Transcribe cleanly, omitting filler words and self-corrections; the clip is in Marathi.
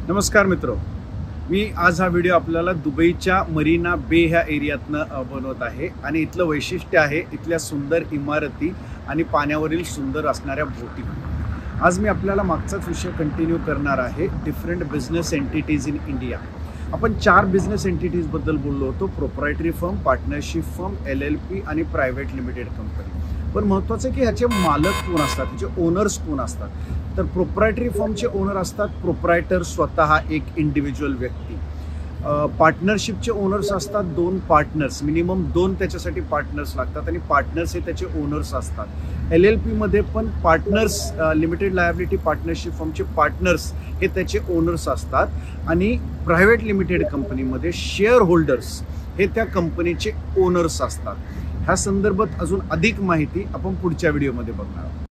नमस्कार मित्रो, मी आज हा व्हिडिओ आपल्याला दुबईच्या मरीना बे ह्या एरियातनं बनवत आहे आणि इथलं वैशिष्ट्य आहे इथल्या सुंदर इमारती आणि पाण्यावरील सुंदर असणाऱ्या बोटी। आज मी आपल्याला मागचाच विषय कंटिन्यू करणार आहे, different business entities in India. आपण 4 बिझनेस एंटिटीज बद्दल बोललो होतो, proprietary firm, partnership firm, LLP आणि प्रायव्हेट लिमिटेड कंपनी। पण महत्त्वाचं आहे की ह्याचे मालक कोण असतात, ह्याचे ओनर्स कोण असतात। तर प्रोप्रायटरी फर्मचे ओनर असतात प्रोप्रायटर, स्वतः एक इंडिव्हिज्युअल व्यक्ती। पार्टनरशिपचे ओनर्स असतात 2 पार्टनर्स, मिनिमम 2 त्याच्यासाठी पार्टनर्स लागतात आणि पार्टनर्स हे त्याचे ओनर्स असतात। LLP मध्ये पण पार्टनर्स, लिमिटेड लायबिलिटी पार्टनरशिप फर्मचे पार्टनर्स हे त्याचे ओनर्स असतात आणि प्रायव्हेट लिमिटेड कंपनीमध्ये शेअर होल्डर्स हे त्या कंपनीचे ओनर्स असतात। ह्या संदर्भात अजून अधिक माहिती आपण पुढच्या व्हिडिओमध्ये बघणार आहोत।